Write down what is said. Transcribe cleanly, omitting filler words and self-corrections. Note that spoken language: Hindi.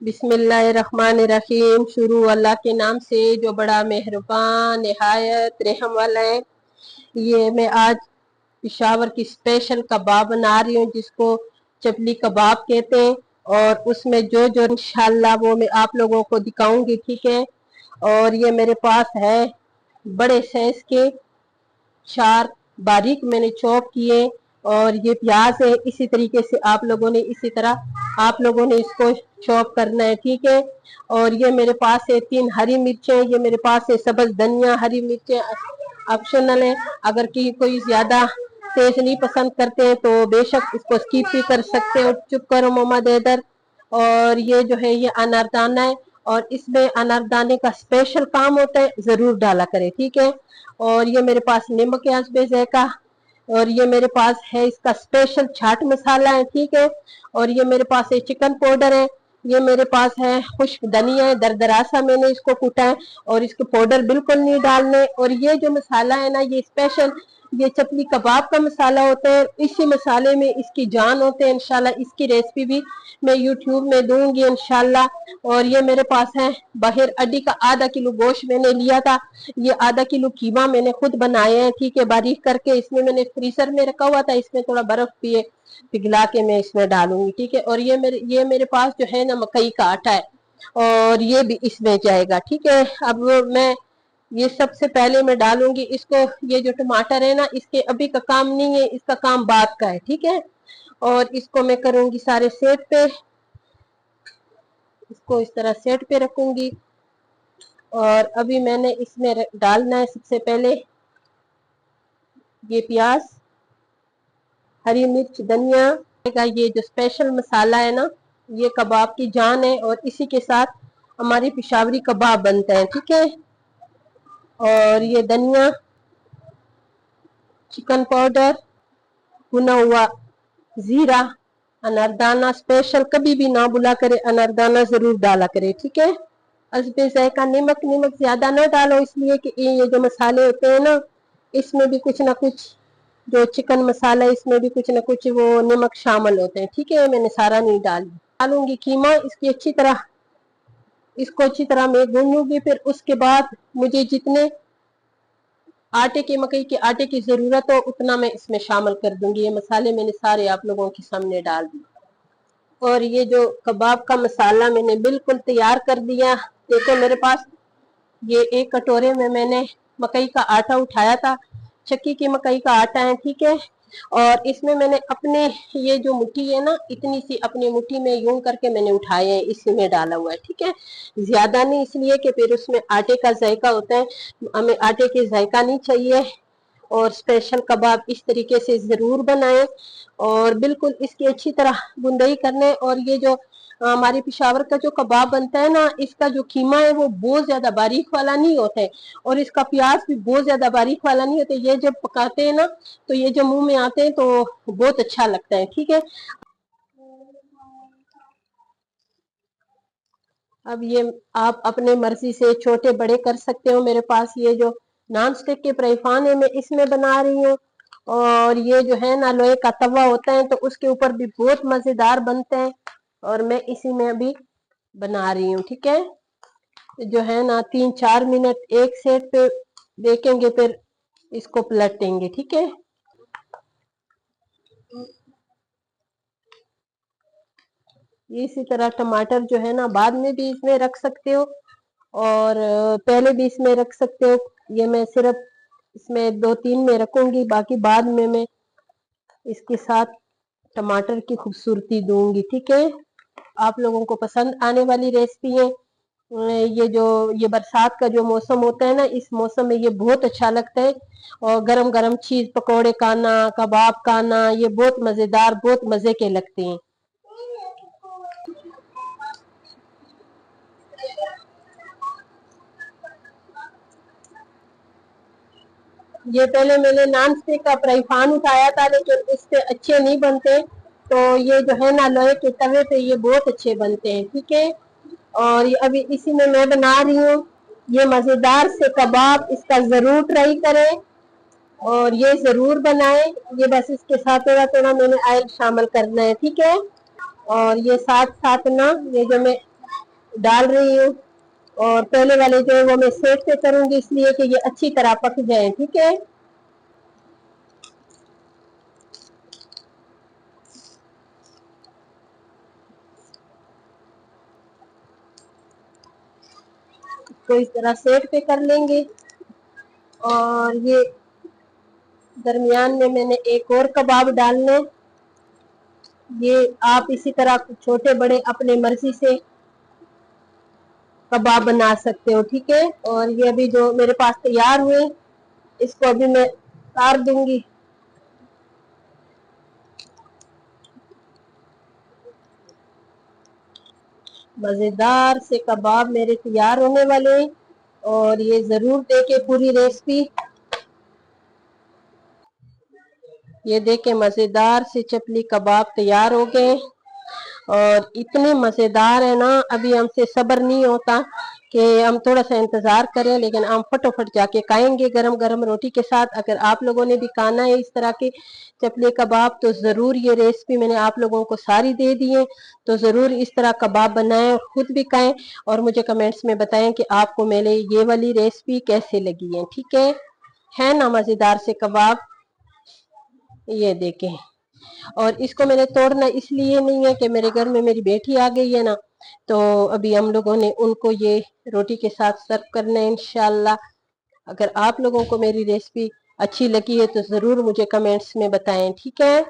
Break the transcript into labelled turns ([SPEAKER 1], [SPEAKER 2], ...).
[SPEAKER 1] बिस्मिल्लाहिर्रहमानिर्रहीम। शुरू अल्लाह के नाम से जो बड़ा मेहरबान निहायत रहम वाला है। ये मैं आज पिशावर की स्पेशल कबाब बना रही हूँ, जिसको चपली कबाब कहते हैं। और उसमें जो जो इंशाल्लाह वो मैं आप लोगों को दिखाऊंगी, ठीक है। और ये मेरे पास है बड़े साइज के 4 बारीक मैंने चॉप किए। और ये प्याज है, इसी तरीके से आप लोगों ने इसको चॉप करना है, ठीक है। और ये मेरे पास है 3 हरी मिर्चें, ये मेरे पास है सब्ज धनिया। हरी मिर्चें ऑप्शनल है, अगर की कोई ज्यादा तेज नहीं पसंद करते हैं तो बेशक इसको स्किप भी कर सकते हो। चुप करो मोहम्मद हैदर। और ये जो है ये अनारदाना है, और इसमें अनारदाने का स्पेशल काम होता है, जरूर डाला करें, ठीक है। और ये मेरे पास नमक है आजबे जायका। और ये मेरे पास है इसका स्पेशल चाट मसाला है, ठीक है। और ये मेरे पास है चिकन पाउडर है। ये मेरे पास है खुश्क धनिया है, दरदरा सा मैंने इसको कूटा है, और इसके पाउडर बिल्कुल नहीं डालने। और ये जो मसाला है ना, ये स्पेशल ये चपली कबाब का मसाला होता है। इसी मसाले में इसकी जान होते हैं। इंशाल्लाह इसकी रेसिपी भी मैं यूट्यूब में दूंगी इंशाल्लाह। और ये मेरे पास है बाहर अड्डी का आधा किलो गोश्त मैंने लिया था। ये आधा किलो कीमा मैंने खुद बनाए हैं, ठीक है, बारीक करके। इसमें मैंने फ्रीजर में रखा हुआ था, इसमें थोड़ा बर्फ पिघला के मैं इसमें डालूंगी, ठीक है। और ये मेरे पास जो है ना मकई का आटा है, और ये भी इसमें जाएगा, ठीक है। अब मैं ये सबसे पहले मैं डालूंगी इसको। ये जो टमाटर है ना, इसके अभी का काम नहीं है, इसका काम बाद का है, ठीक है। और इसको मैं करूंगी सारे सेट पे, इसको इस तरह सेट पे रखूंगी। और अभी मैंने इसमें डालना है सबसे पहले ये प्याज, हरी मिर्च, धनिया का ये जो स्पेशल मसाला है ना, ये कबाब की जान है। और इसी के साथ हमारी पिशावरी कबाब बनते हैं, ठीक है। और ये धनिया, चिकन पाउडर, भुना हुआ जीरा, अनारदाना स्पेशल कभी भी ना भुला करे, अनारदाना जरूर डाला करे, ठीक है। हस्बे जायका नमक, नमक ज्यादा ना डालो, इसलिए कि ये जो मसाले होते हैं ना, इसमें भी कुछ ना कुछ जो चिकन मसाला है, इसमें भी कुछ ना कुछ वो नमक शामिल होते हैं, ठीक है। मैंने सारा नहीं डालूंगी कीमा। इसको अच्छी तरह मैं भूनूंगी। फिर उसके बाद मुझे जितने आटे के मकई के आटे की जरूरत हो उतना मैं इसमें शामिल कर दूंगी। ये मसाले मैंने सारे आप लोगों के सामने डाल दिए। और ये जो कबाब का मसाला मैंने बिल्कुल तैयार कर दिया। देखो मेरे पास ये एक कटोरे में मैंने मकई का आटा उठाया था, चक्की की मकई का आटा है, ठीक है। और इसमें मैंने अपने ये जो मुट्ठी है ना, इतनी सी अपनी मुट्ठी में यूं करके मैंने उठाए हैं, इसी में डाला हुआ है, ठीक है। ज्यादा नहीं, इसलिए कि फिर उसमें आटे का जायका होता है, हमें आटे के जायका नहीं चाहिए। और स्पेशल कबाब इस तरीके से जरूर बनाएं, और बिल्कुल इसकी अच्छी तरह बुंदई करने। और ये जो हमारी पिशावर का जो कबाब बनता है ना, इसका जो कीमा है वो बहुत ज्यादा बारीक वाला नहीं होता है, और इसका प्याज भी बहुत ज्यादा बारीक वाला नहीं होता है। ये जब पकाते हैं ना, तो ये जब मुंह में आते हैं तो बहुत अच्छा लगता है, ठीक है। अब ये आप अपने मर्जी से छोटे बड़े कर सकते हो। मेरे पास ये जो नॉन स्टिक के फ्राई है, मैं इसमें बना रही हूँ। और ये जो है ना लोहे का तवा होता है, तो उसके ऊपर भी बहुत मजेदार बनते हैं, और मैं इसी में अभी बना रही हूँ, ठीक है। जो है ना 3-4 मिनट एक सेट पे देखेंगे, फिर इसको पलटेंगे, ठीक है। इसी तरह टमाटर जो है ना बाद में भी इसमें रख सकते हो, और पहले भी इसमें रख सकते हो। ये मैं सिर्फ इसमें 2-3 में रखूंगी, बाकी बाद में मैं इसके साथ टमाटर की खूबसूरती दूंगी, ठीक है। आप लोगों को पसंद आने वाली रेसिपी है। ये जो ये बरसात का जो मौसम होता है ना, इस मौसम में ये बहुत अच्छा लगता है। और गरम गरम चीज पकौड़े खाना, कबाब खाना, ये बहुत मजेदार, बहुत मजे के लगते हैं। ये पहले मैंने नॉन स्टिक का फ्राई पैन उठाया था, लेकिन इससे अच्छे नहीं बनते। तो ये जो है ना लोहे के तवे पे ये बहुत अच्छे बनते हैं, ठीक है। और ये अभी इसी में मैं बना रही हूँ ये मजेदार से कबाब। इसका जरूर ट्राई करें, और ये जरूर बनाएं। ये बस इसके साथ थोड़ा थोड़ा मैंने ऑयल शामिल करना है, ठीक है। और ये साथ साथ ना ये जो मैं डाल रही हूँ। और पहले वाले जो है वो मैं सेक पे करूंगी, इसलिए कि ये अच्छी तरह पक जाए। ठीक है, तो इस तरह सेक पे कर लेंगे। और ये दरमियान में मैंने एक और कबाब डालने, ये आप इसी तरह छोटे बड़े अपने मर्जी से कबाब बना सकते हो। ठीक है, और ये अभी जो मेरे पास तैयार हुए, इसको अभी मैं उतार दूंगी। मजेदार से कबाब मेरे तैयार होने वाले हैं, और ये जरूर देखे पूरी रेसिपी। ये देखे मजेदार से चपली कबाब तैयार हो गए, और इतने मजेदार है ना, अभी हमसे सब्र नहीं होता कि हम थोड़ा सा इंतजार करें, लेकिन हम फटोफट जाके खाएंगे गरम गरम रोटी के साथ। अगर आप लोगों ने भी खाना है इस तरह के चपले कबाब, तो जरूर, ये रेसिपी मैंने आप लोगों को सारी दे दी है, तो जरूर इस तरह कबाब बनाएं, खुद भी खाएं, और मुझे कमेंट्स में बताएं कि आपको मेरे ये वाली रेसिपी कैसे लगी है ना मजेदार से कबाब। ये देखें, और इसको मैंने तोड़ना इसलिए नहीं है कि मेरे घर में मेरी बेटी आ गई है ना, तो अभी हम लोगों ने उनको ये रोटी के साथ सर्व करना है इंशाल्लाह। अगर आप लोगों को मेरी रेसिपी अच्छी लगी है तो जरूर मुझे कमेंट्स में बताएं। ठीक है।